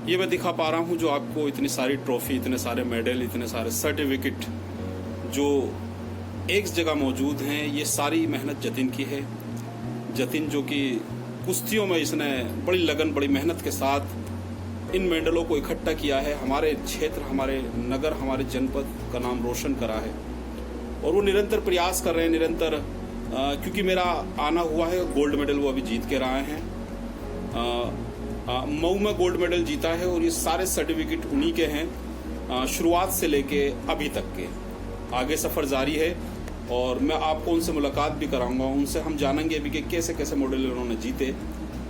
ये मैं दिखा पा रहा हूँ जो आपको इतनी सारी ट्रॉफी, इतने सारे मेडल, इतने सारे सर्टिफिकेट जो एक जगह मौजूद हैं, ये सारी मेहनत जतिन की है। जतिन जो कि कुश्तियों में इसने बड़ी लगन, बड़ी मेहनत के साथ इन मेडलों को इकट्ठा किया है, हमारे क्षेत्र, हमारे नगर, हमारे जनपद का नाम रोशन करा है। और वो निरंतर प्रयास कर रहे हैं, निरंतर क्योंकि मेरा आना हुआ है, गोल्ड मेडल वो अभी जीत के आए हैं। मऊ में गोल्ड मेडल जीता है और ये सारे सर्टिफिकेट उन्हीं के हैं, शुरुआत से लेके अभी तक के। आगे सफ़र जारी है और मैं आपको उनसे मुलाकात भी कराऊंगा, उनसे हम जानेंगे अभी कि कैसे कैसे मेडल उन्होंने जीते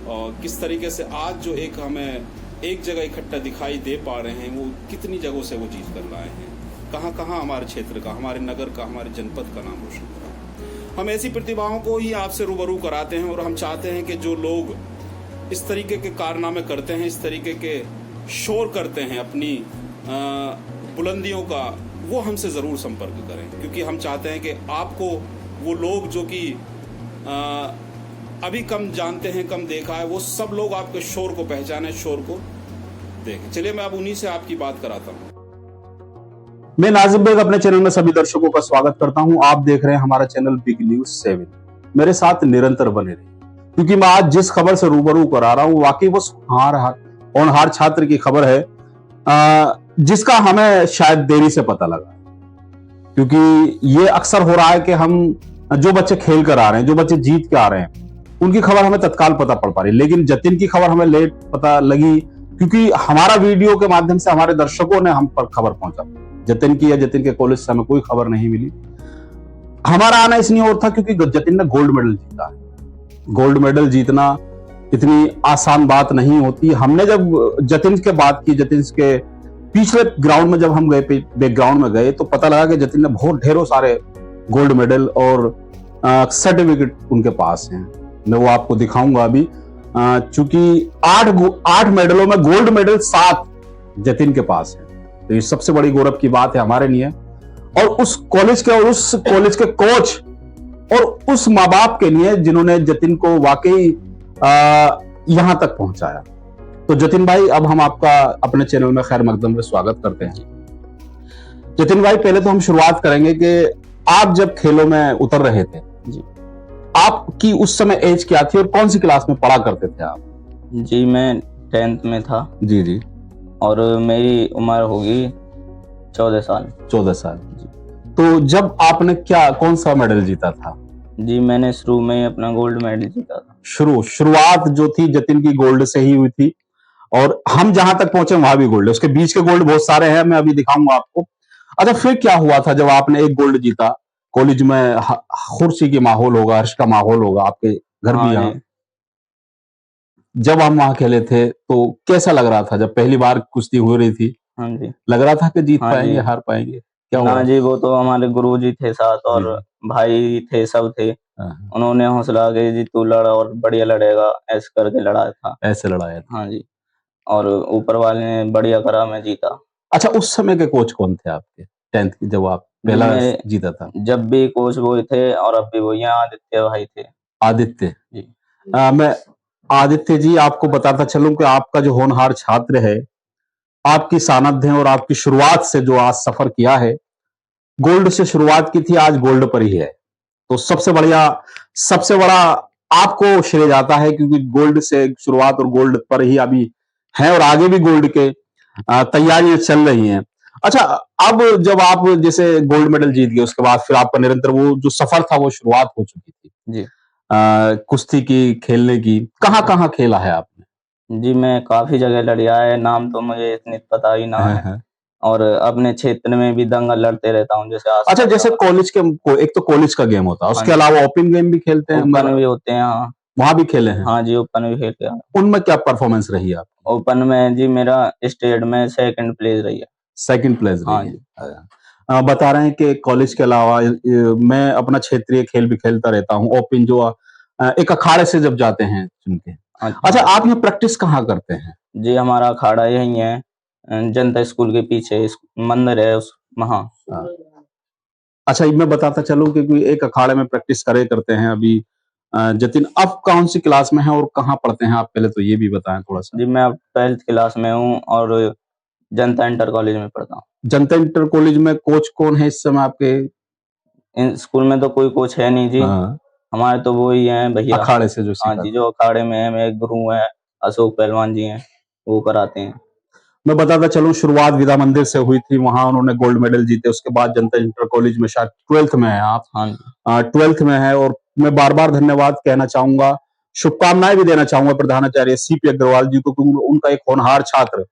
और किस तरीके से आज जो एक हमें एक जगह इकट्ठा दिखाई दे पा रहे हैं, वो कितनी जगहों से वो जीत कर लाए हैं, कहाँ कहाँ हमारे क्षेत्र का, हमारे नगर का, हमारे जनपद का नाम रोशन करा। हम ऐसी प्रतिभाओं को ही आपसे रूबरू कराते हैं और हम चाहते हैं कि जो लोग इस तरीके के कारनामे करते हैं, इस तरीके के शोर करते हैं अपनी बुलंदियों का, वो हमसे ज़रूर संपर्क करें, क्योंकि हम चाहते हैं कि आपको वो लोग जो कि अभी कम जानते हैं, कम देखा है, वो सब लोग आपके शोर को पहचाने, शोर को देखें। चलिए मैं अब उन्हीं से आपकी बात कराता हूँ। मैं नाजिम बेग अपने चैनल में सभी दर्शकों का स्वागत करता हूं। आप देख रहे हैं हमारा चैनल बिग न्यूज 7। मेरे साथ निरंतर बने रहिए, क्योंकि मैं आज जिस खबर से रूबरू करा रहा हूं वाकई वो होनहार छात्र की खबर है, जिसका हमें शायद देरी से पता लगा, क्योंकि ये अक्सर हो रहा है कि हम जो बच्चे खेल कर आ रहे हैं, जो बच्चे जीत के आ रहे हैं, उनकी खबर हमें तत्काल पता पड़ पा रही, लेकिन जतिन की खबर हमें लेट पता लगी, क्योंकि हमारा वीडियो के माध्यम से हमारे दर्शकों ने हम पर खबर पहुंचा। जतिन की या जतिन के कॉलेज से हमें कोई खबर नहीं मिली। हमारा आना इसलिए और था क्योंकि जतिन ने गोल्ड मेडल जीता है। गोल्ड मेडल जीतना इतनी आसान बात नहीं होती। हमने जब जतिन के बात की, जतिन के पिछले ग्राउंड में जब हम गए, बैकग्राउंड में गए, तो पता लगा कि जतिन ने बहुत ढेरों सारे गोल्ड मेडल और सर्टिफिकेट उनके पास हैं। मैं वो आपको दिखाऊंगा अभी, चूंकि 8 मेडलों में गोल्ड मेडल 7 जतिन के पास है, तो ये सबसे बड़ी गौरव की बात है हमारे लिए, और उस कॉलेज के कोच और उस माँ बाप के लिए जिन्होंने जतिन को वाकई यहां तक पहुंचाया। तो जतिन भाई, अब हम आपका अपने चैनल में खैर मकदम में स्वागत करते हैं। जतिन भाई, पहले तो हम शुरुआत करेंगे कि आप जब खेलों में उतर रहे थे जी, आपकी उस समय एज क्या थी और कौन सी क्लास में पढ़ा करते थे आप? जी, मैं 10th में था जी जी, और मेरी उम्र होगी 14 साल। 14 साल जी। तो जब आपने कौन सा मेडल जीता था? जी, मैंने शुरू में ही अपना गोल्ड मेडल जीता था। शुरुआत जो थी जतिन की गोल्ड से ही हुई थी, और हम जहां तक पहुंचे वहां भी गोल्ड है। उसके बीच के गोल्ड बहुत सारे हैं, मैं अभी दिखाऊंगा आपको। अच्छा, फिर क्या हुआ था जब आपने एक गोल्ड जीता? कॉलेज में खुशी की माहौल होगा, हर्ष का माहौल होगा, आपके घर भी यहाँ। जब हम वहां खेले थे तो कैसा लग रहा था जब पहली बार कुश्ती हो रही थी? हाँ जी, लग रहा था कि जीत पाएंगे, हार पाएंगे? क्या हुआ? जी, वो तो हमारे गुरुजी थे साथ और भाई थे, सब थे। उन्होंने हौसला के जी तू लड़ और बढ़िया लड़ेगा, ऐसे करके लड़ाया था। ऐसे लड़ाया था? हाँ जी, और ऊपर वाले ने बढ़िया करा, मैं जीता। अच्छा, उस समय के कोच कौन थे आपके 10th की जब आप पहला जीता था? जब भी कोच वो थे और अब भी वो, यहाँ आदित्य भाई थे। आदित्य जी। मैं आदित्य जी आपको बताता चलूं कि आपका जो होनहार छात्र है, आपकी सानिध्य और आपकी शुरुआत से जो आज सफर किया है, गोल्ड से शुरुआत की थी, आज गोल्ड पर ही है। तो सबसे बड़ा आपको श्रेय जाता है, क्योंकि गोल्ड से शुरुआत और गोल्ड पर ही अभी है और आगे भी गोल्ड के तैयारियां चल रही हैं। अच्छा, अब जब आप जैसे गोल्ड मेडल जीत गए, उसके बाद फिर आपका निरंतर वो जो सफर था वो शुरुआत हो चुकी थी जी, कुश्ती की, खेलने की। कहाँ खेला है आपने? जी, मैं काफी जगह लड़िया है, नाम तो मुझे इतनी पता ही ना है। और अपने क्षेत्र में भी दंगल लड़ते रहता हूँ, जैसे अच्छा, जैसे कॉलेज के एक तो कॉलेज का गेम होता है, उसके अलावा ओपन गेम भी खेलते हैं? ओपन भी होते हैं, हाँ। वहां भी खेले हैं? हाँ जी, ओपन भी खेलते हैं। उनमें क्या परफॉर्मेंस रही है आपकी? ओपन में जी मेरा स्टेट में 2nd प्लेस रही है। 2nd प्लेस रही है। हाँ जी। बता रहे हैं कि कॉलेज के अलावा मैं अपना क्षेत्रीय खेल भी खेलता रहता हूँ, ओपन जो एक अखाड़े से जब जाते हैं चुन के। अच्छा, आप ये प्रैक्टिस कहाँ करते हैं? जी, हमारा अखाड़ा यही है, जनता स्कूल के पीछे मंदिर है, उस वहाँ। अच्छा, मैं बताता चलूं कि एक अखाड़े में प्रैक्टिस करते हैं अभी जतिन अब कौन सी क्लास में है और कहाँ पढ़ते हैं आप, पहले तो ये भी बताएं थोड़ा सा। जी मैं अब 12th क्लास में हूँ और जनता इंटर कॉलेज में पढ़ता हूँ। जनता इंटर कॉलेज में कोच कौन है इस समय आपके? इन स्कूल में तो कोई कोच है नहीं जी। हाँ, हमारे तो वो ही हैं भैया। अखाड़े से जो हाँ सिखाते जी, हैं। जो अखाड़े में है, मेरे गुरु हैं अशोक पहलवान जी हैं, वो कराते हैं। मैं बताता चलूं, शुरुआत विद्या मंदिर से हुई थी, वहां उन्होंने गोल्ड मेडल जीते। उसके बाद जनता इंटर कॉलेज में शायद 12th में है आप, हाँ जी। 12th में है। और मैं बार बार धन्यवाद कहना चाहूंगा, शुभकामनाएं भी देना चाहूंगा प्रधानाचार्य सीपी अग्रवाल जी को, क्योंकि उनका एक होनहार छात्र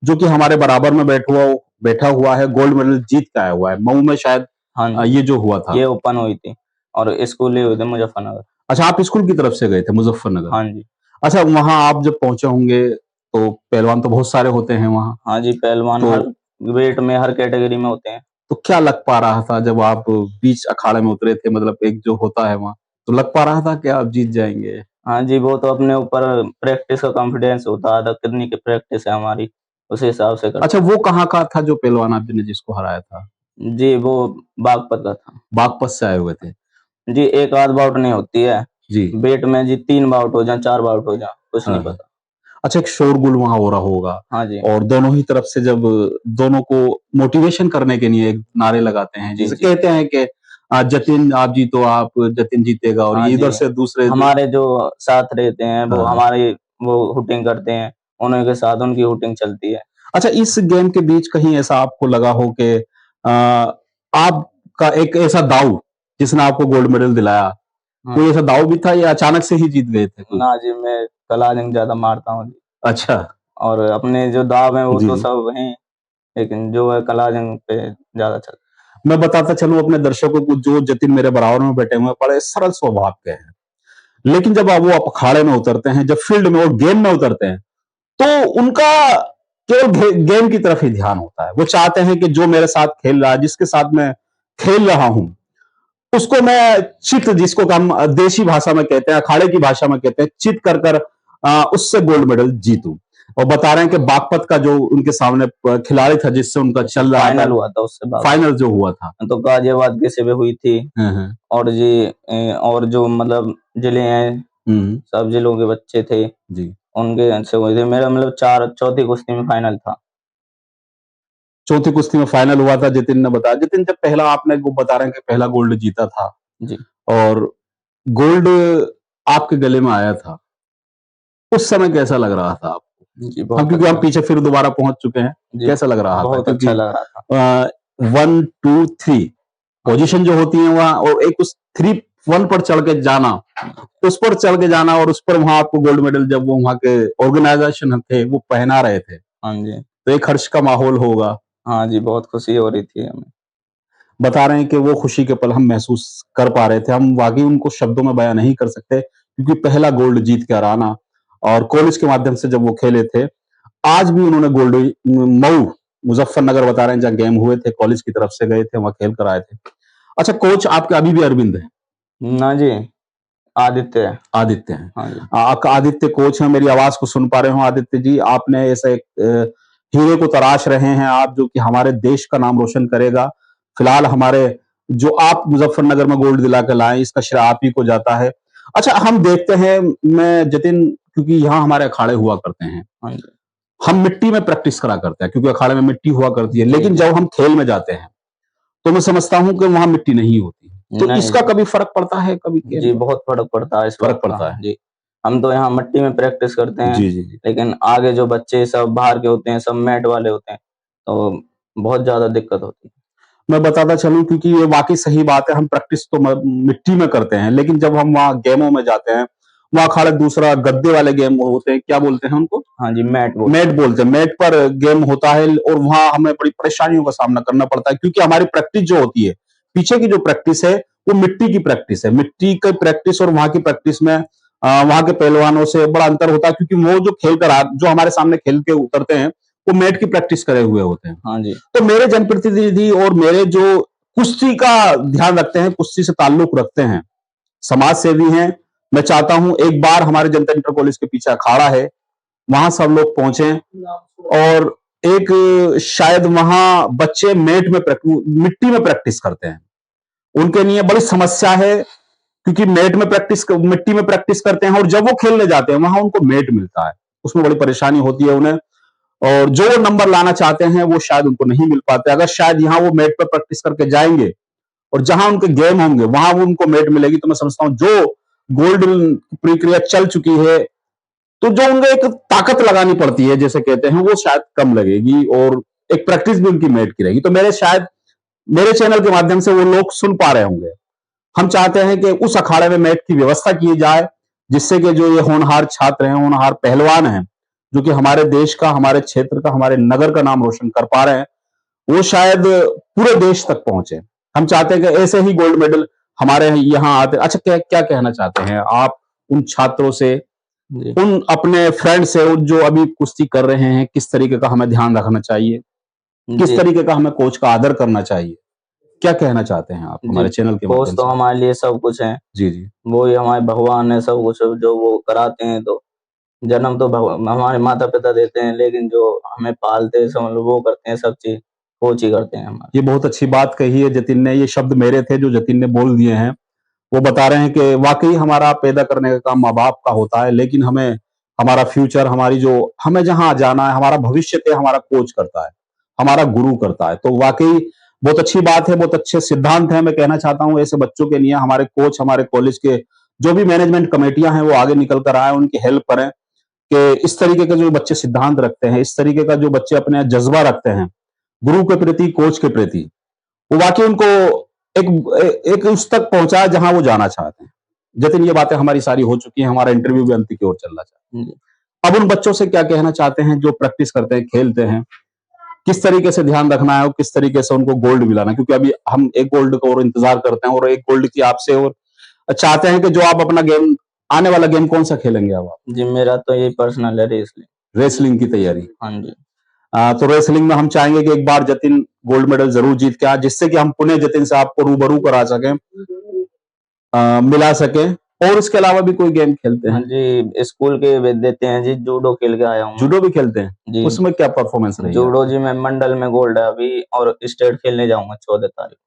जो कि हमारे बराबर में बैठा हुआ है, गोल्ड मेडल जीत के आया हुआ है। मऊ में शायद हाँ जी, ये जो हुआ था। ये ओपन हुई थी और स्कूल ही हुए थे मुजफ्फरनगर। अच्छा, आप स्कूल की तरफ से गए थे मुजफ्फरनगर? हाँ जी। अच्छा, वहां आप जब पहुंचे होंगे तो पहलवान तो बहुत सारे होते हैं वहां, हाँ जी, पहलवान तो हर वेट में, हर कैटेगरी में होते हैं। तो क्या लग पा रहा था जब आप बीच अखाड़े में उतरे थे? मतलब एक जो होता है वहां, तो लग पा रहा था कि आप जीत जाएंगे? हाँ जी, वो तो अपने ऊपर प्रैक्टिस का कॉन्फिडेंस होता था, कितनी की प्रैक्टिस है हमारी, उस हिसाब से करते। अच्छा, वो कहाँ का था जो पहलवान आपने जिसको हराया था? जी, वो बागपत का था। बागपत से आए हुए थे? जी, एक आध बाउट नहीं होती है। जी। वेट में जी 3 बाउट हो जाए, 4 बाउट हो जाए, कुछ नहीं हाँ। पता। अच्छा, एक शोरगुल वहां हो रहा होगा, हाँ जी। और दोनों ही तरफ से जब दोनों को मोटिवेशन करने के लिए एक नारे लगाते हैं, जी, जैसे जी। कहते हैं कि जतिन आप जीतो, आप जतिन जीतेगा, और हाँ ये इधर जी, से दूसरे हमारे जो साथ रहते हैं वो हाँ। हमारी वो हुटिंग करते हैं, उन्हीं के साथ उनकी हुटिंग चलती है। अच्छा, इस गेम के बीच कहीं ऐसा आपको लगा हो कि आपका एक ऐसा दाव जिसने आपको गोल्ड मेडल दिलाया, हाँ। कोई ऐसा दाव भी था या अचानक से ही जीत गए थे कोई? ना जी, मैं कलारिंग ज्यादा मारता हूँ जी, अच्छा। और अपने जो दाव है वो जी, तो जी। सब हैं, लेकिन जो है कलारिंग पे ज्यादा चलता मैं बताता चलूं अपने दर्शकों को, जो जतिन मेरे बराबर में बैठे हुए हैं, बड़े सरल स्वभाव के हैं, लेकिन जब वो अखाड़े में उतरते हैं, जब फील्ड में और गेम में उतरते हैं, तो उनका केवल गेम की तरफ ही ध्यान होता है। वो चाहते हैं कि जो मेरे साथ खेल रहा है, जिसके साथ मैं खेल रहा हूं, उसको मैं चित, जिसको हम देशी भाषा में कहते हैं, अखाड़े की भाषा में कहते हैं, चित कर कर उससे गोल्ड मेडल जीतूं। और बता रहे हैं कि बागपत का जो उनके सामने खिलाड़ी था जिससे उनका है। चल रहा फाइनल था, हुआ था उससे बाद, फाइनल जो हुआ था, तो गाजियाबाद की से हुई थी। हाँ, और जी और जो मतलब जिले हैं, सब जिलों के बच्चे थे, जी। उनके से हुए थे। मेरा मतलब चौथी कुश्ती में फाइनल था। चौथी कुश्ती में फाइनल हुआ था, जतिन ने बताया। जतिन, जब पहला आपने वो बता रहे हैं कि पहला गोल्ड जीता था, जी। और गोल्ड आपके गले में आया था, उस समय कैसा लग रहा था आपको? जी, हम बहुत क्योंकि हम अच्छा। पीछे फिर दोबारा पहुंच चुके हैं, जी, कैसा लग रहा था? बहुत अच्छा लग रहा था। 1 2 3 पोजीशन जो होती है वहां, और एक उस 3 1 पर चढ़ के जाना, उस पर चढ़ के जाना, और उस पर वहां आपको गोल्ड मेडल जब वो वहां के ऑर्गेनाइजेशन थे वो पहना रहे थे, हाँ जी। तो एक हर्ष का माहौल होगा। हाँ जी, बहुत खुशी हो रही थी हमें। बता रहे हैं कि वो खुशी के पल हम महसूस कर पा रहे थे, हम वाकई उनको शब्दों में बयां नहीं कर सकते, क्योंकि पहला गोल्ड जीत के आना, और कॉलेज के माध्यम से जब वो खेले थे, आज भी उन्होंने गोल्ड मऊ मुजफ्फरनगर बता रहे हैं जहाँ गेम हुए थे, कॉलेज की तरफ से गए थे, वहां खेल कर आए थे। अच्छा, कोच आपके अभी भी अरविंद है? ना जी, आदित्य है। आदित्य हैं। हाँ जी। आदित्य कोच हैं, मेरी आवाज को सुन पा रहे हो आदित्य जी? आपने ऐसे एक हीरे को तराश रहे हैं आप, जो कि हमारे देश का नाम रोशन करेगा। फिलहाल हमारे जो आप मुजफ्फरनगर में गोल्ड दिला कर लाए, इसका श्रेय आप ही को जाता है। अच्छा, हम देखते हैं, मैं जतिन, क्योंकि यहाँ हमारे अखाड़े हुआ करते हैं, हाँ जी। हम मिट्टी में प्रैक्टिस करा करते हैं, क्योंकि अखाड़े में मिट्टी हुआ करती है, लेकिन जी। जब हम खेल में जाते हैं तो मैं समझता हूँ कि वहां मिट्टी नहीं होती, तो नहीं इसका जी। कभी फर्क पड़ता है? कभी जी, बहुत फर्क पड़ता है इस फर्क बात का। पड़ता है? जी, हम तो यहाँ मिट्टी में प्रैक्टिस करते हैं, जी, जी, जी। लेकिन आगे जो बच्चे सब बाहर के होते हैं, सब मैट वाले होते हैं, तो बहुत ज्यादा दिक्कत होती है। मैं बताता चलूं, क्योंकि ये वाकई सही बात है, हम प्रैक्टिस तो मिट्टी में करते हैं, लेकिन जब हम वहाँ गेमों में जाते हैं, वहाँ अखाड़े दूसरा गद्दे वाले गेम होते हैं, क्या बोलते हैं उनको? हाँ जी, मैट मैट बोलते हैं। मैट पर गेम होता है, और वहां हमें बड़ी परेशानियों का सामना करना पड़ता है, क्योंकि हमारी प्रैक्टिस जो होती है, पीछे की जो प्रैक्टिस है, वो मिट्टी की प्रैक्टिस है। मिट्टी की प्रैक्टिस और वहां की प्रैक्टिस में वहां के पहलवानों से बड़ा अंतर होता है, क्योंकि वो जो खेल कर जो हमारे सामने खेल के उतरते हैं, वो मैट की प्रैक्टिस करे हुए होते हैं। हाँ जी। तो मेरे जनप्रतिनिधि और मेरे जो कुश्ती का ध्यान रखते हैं, कुश्ती से ताल्लुक रखते हैं, समाज सेवी हैं, मैं चाहता हूं एक बार हमारे जनता इंटर कॉलेज के पीछे अखाड़ा है, वहां सब लोग पहुंचे, और एक शायद वहां बच्चे मिट्टी में प्रैक्टिस करते हैं, उनके लिए बड़ी समस्या है, क्योंकि मिट्टी में प्रैक्टिस करते हैं, और जब वो खेलने जाते हैं वहां उनको मैट मिलता है, उसमें बड़ी परेशानी होती है उन्हें, और जो वो नंबर लाना चाहते हैं वो शायद उनको नहीं मिल पाते। अगर शायद यहाँ वो मैट पर प्रैक्टिस करके जाएंगे और जहां उनके गेम होंगे वहां वो उनको मैट मिलेगी, तो मैं समझता हूँ जो गोल्ड प्रक्रिया चल चुकी है, तो जो उनको एक ताकत लगानी पड़ती है जैसे कहते हैं, वो शायद कम लगेगी, और एक प्रैक्टिस भी उनकी मैट की रहेगी। तो मेरे चैनल के माध्यम से वो लोग सुन पा रहे होंगे। हम चाहते हैं कि उस अखाड़े में मैट की व्यवस्था की जाए, जिससे कि जो ये होनहार छात्र हैं, होनहार पहलवान हैं, जो कि हमारे देश का, हमारे क्षेत्र का, हमारे नगर का नाम रोशन कर पा रहे हैं, वो शायद पूरे देश तक पहुंचे। हम चाहते हैं कि ऐसे ही गोल्ड मेडल हमारे यहाँ आते। अच्छा, क्या क्या कहना चाहते हैं आप उन छात्रों से, जी उन अपने फ्रेंड से, उन जो अभी कुश्ती कर रहे हैं, किस तरीके का हमें ध्यान रखना चाहिए, किस जी तरीके का हमें कोच का आदर करना चाहिए, क्या कहना चाहते हैं आप जी हमारे चैनल के कोच माध्यम तो से? हमारे लिए सब कुछ है, जी जी वो ही हमारे भगवान है, सब कुछ जो वो कराते हैं। तो जन्म तो हमारे माता पिता देते हैं, लेकिन जो हमें पालते हैं, समझ लो वो करते हैं, सब चीज कोच ही करते हैं हमारे। ये बहुत अच्छी बात कही है जतिन ने। ये शब्द मेरे थे जो जतिन ने बोल दिए हैं। वो बता रहे हैं कि वाकई हमारा पैदा करने का काम माँ बाप का होता है, लेकिन हमें हमारा फ्यूचर, हमारी जो हमें जहां जाना है, हमारा भविष्य तय हमारा कोच करता है, हमारा गुरु करता है। तो वाकई बहुत अच्छी बात है, बहुत अच्छे सिद्धांत है। मैं कहना चाहता हूँ ऐसे बच्चों के लिए हमारे कोच, हमारे कॉलेज के जो भी मैनेजमेंट कमेटियां हैं, वो आगे निकल कर आए, उनकी हेल्प करें कि इस तरीके के जो बच्चे सिद्धांत रखते हैं, इस तरीके का जो बच्चे अपने जज्बा रखते हैं गुरु के प्रति, कोच के प्रति, वो वाकई उनको एक उस तक पहुंचा जहां वो जाना चाहते हैं। जतिन, ये बातें हमारी सारी हो चुकी हैं, हमारा इंटरव्यू भी अंत की ओर चल रहा है। जी अब उन बच्चों से क्या कहना चाहते हैं जो प्रैक्टिस करते हैं, खेलते हैं, किस तरीके से ध्यान रखना है और किस तरीके से उनको गोल्ड दिलाना है? क्योंकि अभी हम एक गोल्ड का और इंतजार करते हैं, और एक गोल्ड की आपसे, और चाहते हैं कि जो आप अपना गेम, आने वाला गेम कौन सा खेलेंगे अब आप? जी मेरा तो यही पर्सनल है, रेसलिंग। रेसलिंग की तैयारी। हाँ जी तो रेसलिंग में हम चाहेंगे कि एक बार जतिन गोल्ड मेडल जरूर जीत के आए, जिससे कि हम पुनः जतिन से आपको रूबरू करा सकें, मिला सकें। और इसके अलावा भी कोई गेम खेलते हाँ हैं? जी, स्कूल के भी देते हैं जी, जूडो खेल के आया हूँ मैं। जूडो भी खेलते हैं? जी उसमें क्या परफॉर्मेंस रही है जूडो आपकी? जी में मंडल में गोल्ड है अभी, और स्टेट खेलने जाऊंगा 14 तारीख।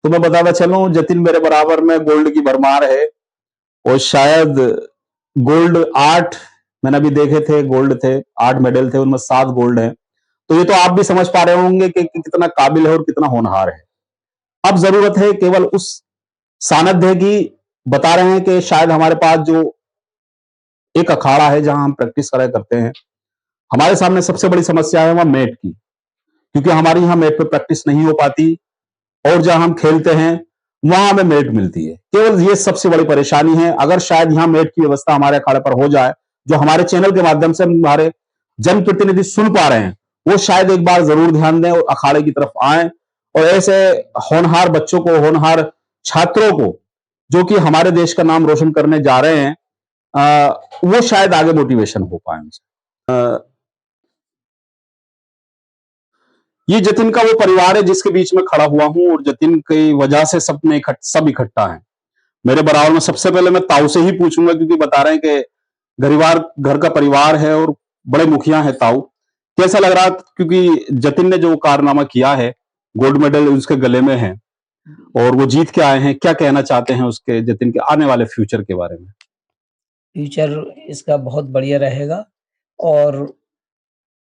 तो मैं बताता चलूं, जतिन मेरे बराबर में गोल्ड की भरमार है, और शायद गोल्ड 8 मैंने अभी देखे थे, गोल्ड थे 8 मेडल थे, उनमें 7 गोल्ड है। तो ये तो आप भी समझ पा रहे होंगे कि कितना काबिल है और कितना होनहार है। अब जरूरत है केवल उस सानिध्य की। बता रहे हैं कि शायद हमारे पास जो एक अखाड़ा है जहां हम प्रैक्टिस करा करते हैं, हमारे सामने सबसे बड़ी समस्या है वह मैट की, क्योंकि हमारे यहाँ मैट पे प्रैक्टिस नहीं हो पाती, और जहां हम खेलते हैं वहां हमें मैट मिलती है। केवल ये सबसे बड़ी परेशानी है। अगर शायद यहाँ मैट की व्यवस्था हमारे अखाड़े पर हो जाए, जो हमारे चैनल के माध्यम से हमारे जनप्रतिनिधि सुन पा रहे हैं, वो शायद एक बार जरूर ध्यान दें और अखाड़े की तरफ आए, और ऐसे होनहार बच्चों को, होनहार छात्रों को, जो कि हमारे देश का नाम रोशन करने जा रहे हैं, वो शायद आगे मोटिवेशन हो पाए उनसे। ये जतिन का वो परिवार है जिसके बीच में खड़ा हुआ हूं, और जतिन की वजह से सब इकट्ठा है मेरे बराबर में। सबसे पहले मैं ताऊ से ही पूछूंगा, क्योंकि बता रहे हैं कि घर का परिवार है और बड़े मुखिया है ताऊ। कैसा लग रहा, क्योंकि जतिन ने जो कारनामा किया है, गोल्ड मेडल उसके गले में है और वो जीत के आए हैं, क्या कहना चाहते हैं उसके, जतिन के आने वाले फ्यूचर के बारे में? फ्यूचर इसका बहुत बढ़िया रहेगा, और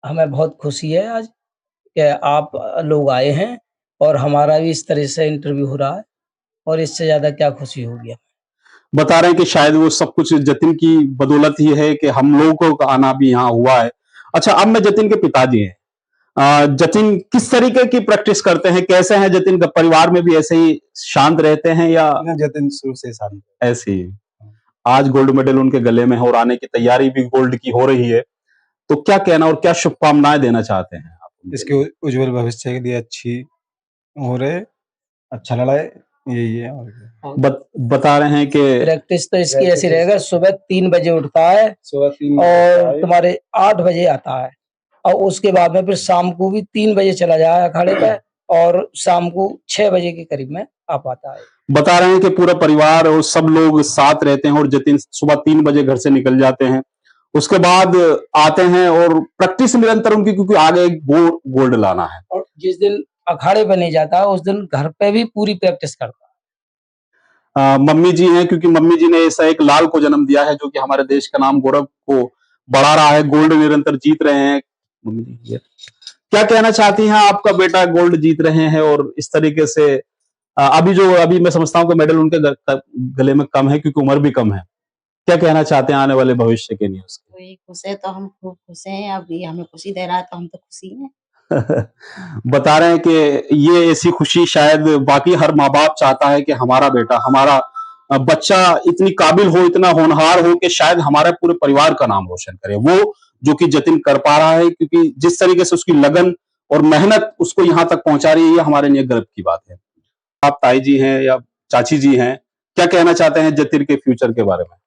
हमें बहुत खुशी है आज कि आप लोग आए हैं, और हमारा भी इस तरह से इंटरव्यू हो रहा है, और इससे ज़्यादा क्या खुशी होगी। बता रहे हैं कि शायद वो सब कुछ जतिन की बदौलत ही है कि हम लोगों का आना भी यहाँ हुआ है। अच्छा, अब मैं जतिन के पिताजी हैं। जतिन किस तरीके की प्रैक्टिस करते हैं, कैसे हैं जतिन का? परिवार में भी ऐसे ही शांत रहते हैं या जतिन शुरू से शांत ऐसे ही? आज गोल्ड मेडल उनके गले में है और आने की तैयारी भी गोल्ड की हो रही है, तो क्या कहना और क्या शुभकामनाएं देना चाहते हैं आप उनको? इसके उज्जवल भविष्य के लिए अच्छी हो रहे, अच्छा लड़ाए, यही है। और क्या। बता रहे हैं कि प्रैक्टिस तो इसकी ऐसी रहेगा, सुबह 3 बजे उठता है सुबह 3 और तुम्हारे 8 बजे आता है, और उसके बाद में फिर शाम को भी 3 बजे चला जाए अखाड़े पे, और शाम को 6 बजे के करीब में आ पाता है। बता रहे हैं कि पूरा परिवार और सब लोग साथ रहते हैं, और जतिन सुबह 3 बजे घर से निकल जाते हैं, उसके बाद आते हैं और प्रैक्टिस निरंतर उनकी, क्योंकि आगे एक गोल्ड लाना है। और जिस दिन अखाड़े पे नहीं जाता उस दिन घर पे भी पूरी प्रैक्टिस करता है। मम्मी जी हैं, क्योंकि मम्मी जी ने ऐसा एक लाल को जन्म दिया है जो कि हमारे देश का नाम गौरव को बढ़ा रहा है, गोल्ड निरंतर जीत रहे हैं। मम्मी जी क्या कहना चाहती हैं? आपका बेटा गोल्ड जीत रहे हैं और इस तरीके से अभी मैं समझता हूँ कि मेडल उनके गले में कम है क्योंकि उम्र भी कम है। क्या कहना चाहते हैं आने वाले भविष्य के लिए उसके? कोई खुश है तो हम खूब खुश हैं, अब ये हमें खुशी दे रहा है तो हम तो खुशी हैं। बता रहे हैं कि ये ऐसी खुशी शायद बाकी हर माँ बाप चाहता है कि हमारा बेटा, हमारा बच्चा इतनी काबिल हो, इतना होनहार हो कि शायद हमारे पूरे परिवार का नाम रोशन करे। वो जो कि जतिन कर पा रहा है, क्योंकि जिस तरीके से उसकी लगन और मेहनत उसको यहाँ तक पहुंचा रही है, ये हमारे लिए गर्व की बात है। आप ताई जी हैं या चाची जी हैं, क्या कहना चाहते हैं जतिन के फ्यूचर के बारे में?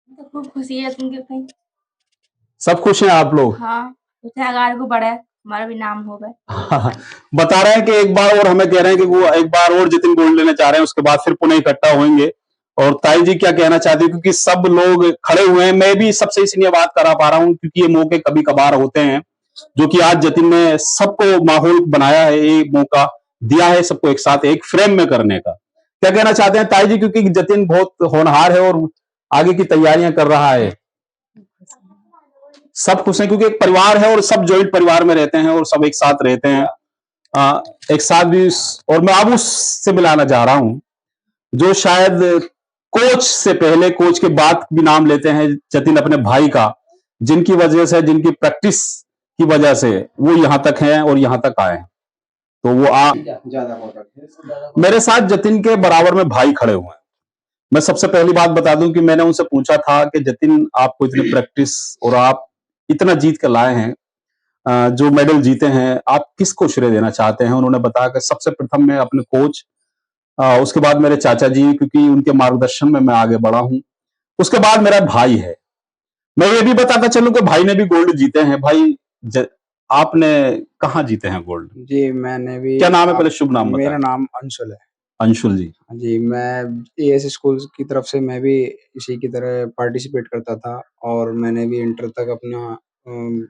तो खूब खुशी है तुमके भाई। सब खुश हैं आप लोग? हाँ, सोचा आगे को बढ़े, हमारा भी नाम हो गए। बता रहे हैं कि एक बार और हमें कह रहे हैं कि वो एक बार और जतिन गोल्ड लेने चाह रहे हैं, उसके बाद फिर पुनः इकट्ठा होंगे। और ताई जी क्या कहना चाहती है, क्योंकि सब लोग खड़े हुए हैं, मैं भी सबसे इसलिए बात करा पा रहा हूं क्योंकि ये मौके कभी कभार होते हैं, जो कि आज जतिन ने सबको माहौल बनाया है, ये मौका दिया है सबको एक साथ एक फ्रेम में करने का। क्या कहना चाहते हैं ताई जी, क्योंकि जतिन बहुत होनहार है और आगे की तैयारियां कर रहा है? सब खुश हैं क्योंकि एक परिवार है और सब जॉइंट परिवार में रहते हैं और सब एक साथ रहते हैं, एक साथ भी। और मैं अब उससे मिलाना चाह रहा हूं जो शायद कोच से पहले, कोच के बाद भी नाम लेते हैं जतिन अपने भाई का, जिनकी वजह से, जिनकी प्रैक्टिस की वजह से वो यहां तक हैं और यहां तक आए हैं। तो वो मेरे साथ जतिन के बराबर में भाई खड़े हुए हैं। मैं सबसे पहली बात बता दूं कि मैंने उनसे पूछा था कि जतिन, आपको इतनी प्रैक्टिस और आप इतना जीत कर लाए हैं, जो मेडल जीते हैं, आप किसको श्रेय देना चाहते हैं? उन्होंने बताया कि सबसे प्रथम मैं अपने कोच, उसके बाद मेरे चाचा जी, क्योंकि उनके मार्गदर्शन में मैं आगे बढ़ा हूं, उसके बाद मेरा भाई है। मैं ये भी बताता चलूं कि भाई ने भी गोल्ड जीते हैं। भाई आपने कहाँ जीते हैं गोल्ड? जी, मैंने भी। क्या नाम है? पहले शुभ नाम बताएं। मेरा नाम अंशुल है। अंशुल जी। जी, मैं एएस स्कूल की तरफ से मैं भी इसी की तरह पार्टिसिपेट करता था और मैंने भी इंटर तक अपना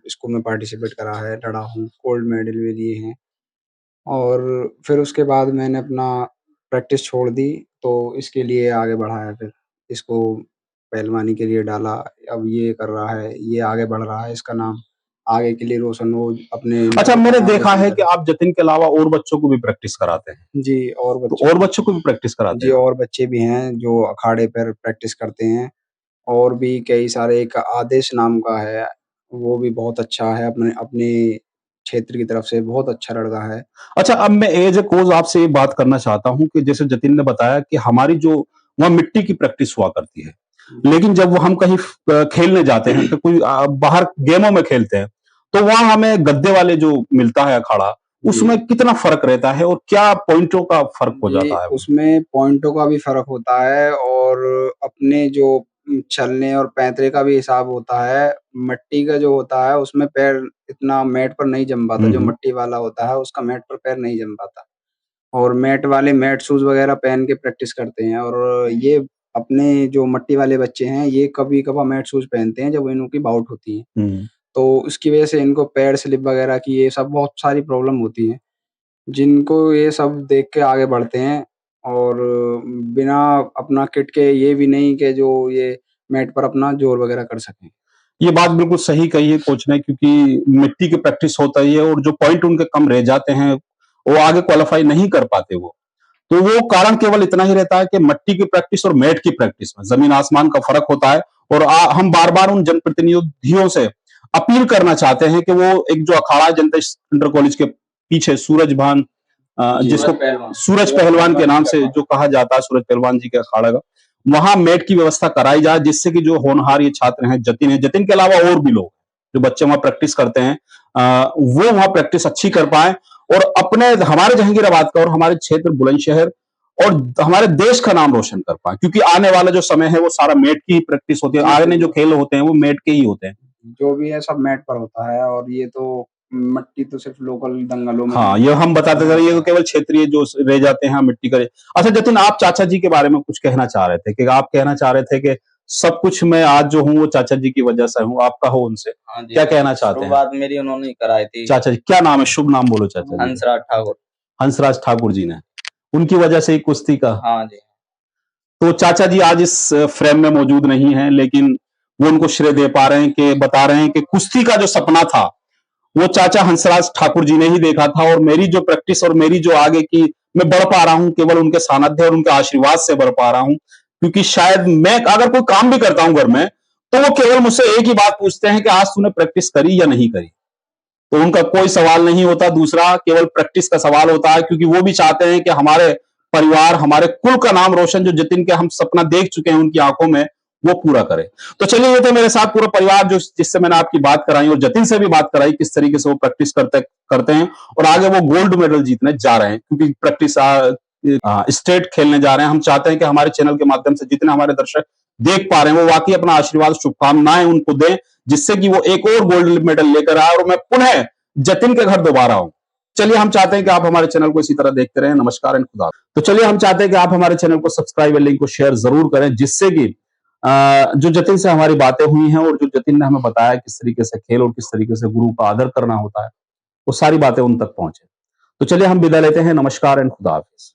स्कूल में पार्टिसिपेट करा है, लड़ा हूँ, गोल्ड मेडल भी लिए हैं। और फिर उसके बाद मैंने अपना प्रैक्टिस छोड़ दी, तो इसके लिए आगे बढ़ाया, फिर इसको पहलवानी के लिए डाला। अब ये कर रहा है, ये आगे बढ़ रहा है, इसका नाम आगे के लिए रोशन हो अपने। अच्छा, मैंने देखा है कि आप जतिन के अलावा और बच्चों को भी प्रैक्टिस कराते हैं। जी, और बच्चों को भी प्रैक्टिस कराते जी, हैं? और बच्चे भी हैं जो अखाड़े पर प्रैक्टिस करते हैं और भी कई सारे। एक आदेश नाम का है, वो भी बहुत अच्छा है, अपने अपने क्षेत्र की तरफ से बहुत अच्छा लड़का है। अच्छा, अब मैं एज ए कोच आपसे ये बात करना चाहता हूँ कि जैसे जतिन ने बताया कि हमारी जो वहाँ मिट्टी की प्रैक्टिस हुआ करती है, लेकिन जब वो हम कहीं खेलने जाते हैं तो कोई बाहर गेमों में खेलते हैं, तो वहां हमें गद्दे वाले जो मिलता है अखाड़ा, उसमें कितना फर्क रहता है और क्या पॉइंटों का फर्क हो जाता है? उसमें पॉइंटों का भी फर्क होता है और अपने जो चलने और पैंतरे का भी हिसाब होता है। मट्टी का जो होता है उसमें पैर इतना मैट पर नहीं जम पाता, जो मट्टी वाला होता है उसका मैट पर पैर नहीं जम पाता। और मैट वाले मैट शूज वगैरह पहन के प्रैक्टिस करते हैं और ये अपने जो मट्टी वाले बच्चे हैं, ये कभी-कभार मैट शूज पहनते हैं जब इनकी बाउट होती है। तो उसकी वजह से इनको पैर स्लिप वगैरह की ये सब बहुत सारी प्रॉब्लम होती है, जिनको ये सब देख के आगे बढ़ते हैं। और बिना अपना किट के ये भी नहीं कि जो ये मैट पर अपना जोर वगैरह कर सकें। ये बात बिल्कुल सही कही है कोच ने, क्योंकि मिट्टी की प्रैक्टिस होता ही है और जो पॉइंट उनके कम रह जाते हैं, वो आगे क्वालिफाई नहीं कर पाते वो। तो वो कारण केवल इतना ही रहता है कि मिट्टी की प्रैक्टिस और मैट की प्रैक्टिस में जमीन आसमान का फर्क होता है। और हम बार बार उन जनप्रतिनिधियों से अपील करना चाहते हैं कि वो एक जो अखाड़ा जनता इंटर कॉलेज के पीछे सूरज भान, जिसको सूरज पहलवान के नाम से जो कहा जाता है, सूरज पहलवान जी के अखाड़ा का, वहां मैट की व्यवस्था कराई जाए, जिससे कि जो होनहार ये छात्र हैं, जतिन के अलावा और भी लोग जो बच्चे वहां प्रैक्टिस करते हैं, वो वहां प्रैक्टिस अच्छी कर पाए और अपने हमारे जहांगीराबाद का और हमारे क्षेत्र बुलंदशहर और हमारे देश का नाम रोशन कर पाए, क्योंकि आने वाला जो समय है वो सारा मैट की प्रैक्टिस होती है। आगे जो खेल होते हैं वो मैट के ही होते हैं, जो भी है सब मैट पर होता है। और ये तो मट्टी तो सिर्फ लोकल दंगलों में। हाँ, ये हम बताते थे, ये तो केवल क्षेत्रीय जो रह जाते हैं मिट्टी का। अच्छा जतिन, आप चाचा जी के बारे में कुछ कहना चाह रहे थे कि आप कहना चाह रहे थे कि सब कुछ मैं आज जो हूँ वो चाचा जी की वजह से हूँ, आपका हो उनसे। हाँ जी, क्या कहना चाहते हैं? शुरुआत मेरी उन्होंने ही कराई थी। चाचा जी, क्या नाम है? शुभ नाम बोलो चाचा जी। हंसराज ठाकुर। हंसराज ठाकुर जी ने, उनकी वजह से ही कुश्ती का। हाँ जी। तो चाचा जी आज इस फ्रेम में मौजूद नहीं है, लेकिन वो उनको श्रेय दे पा रहे हैं कि बता रहे हैं कि कुश्ती का जो सपना था वो चाचा हंसराज ठाकुर जी ने ही देखा था, और मेरी जो प्रैक्टिस और मेरी जो आगे की मैं बढ़ पा रहा हूं केवल उनके सानिध्य और उनके आशीर्वाद से बढ़ पा रहा हूं। क्योंकि शायद मैं अगर कोई काम भी करता हूं घर में तो वो केवल मुझसे एक ही बात पूछते हैं कि आज तूने प्रैक्टिस करी या नहीं करी। तो उनका कोई सवाल नहीं होता दूसरा, केवल प्रैक्टिस का सवाल होता है, क्योंकि वो भी चाहते हैं कि हमारे परिवार, हमारे कुल का नाम रोशन जो जतिन के हम सपना देख चुके हैं उनकी आंखों में, वो पूरा करे। तो चलिए, ये थे मेरे साथ पूरा परिवार जो जिससे मैंने आपकी बात कराई और जतिन से भी बात कराई किस तरीके से वो प्रैक्टिस करते हैं और आगे वो गोल्ड मेडल जीतने जा रहे हैं, क्योंकि प्रैक्टिस स्टेट खेलने जा रहे हैं। हम चाहते हैं कि हमारे चैनल के माध्यम से जितने हमारे दर्शक देख पा रहे हैं वो वाकई अपना आशीर्वाद, शुभकामनाएं उनको दें, जिससे कि वो एक और गोल्ड मेडल लेकर आए और मैं पुनः जतिन के घर दोबारा आऊं। चलिए, हम चाहते हैं कि आप हमारे चैनल को इसी तरह देखते रहें। नमस्कार एंड खुदा। तो चलिए, हम चाहते हैं कि आप हमारे चैनल को सब्सक्राइब और लिंक को शेयर जरूर करें, जिससे कि जो जतिन से हमारी बातें हुई हैं और जो जतिन ने हमें बताया किस तरीके से खेल और किस तरीके से गुरु का आदर करना होता है, वो सारी बातें उन तक पहुंचे। तो चलिए, हम विदा लेते हैं। नमस्कार एंड खुदा हाफिज।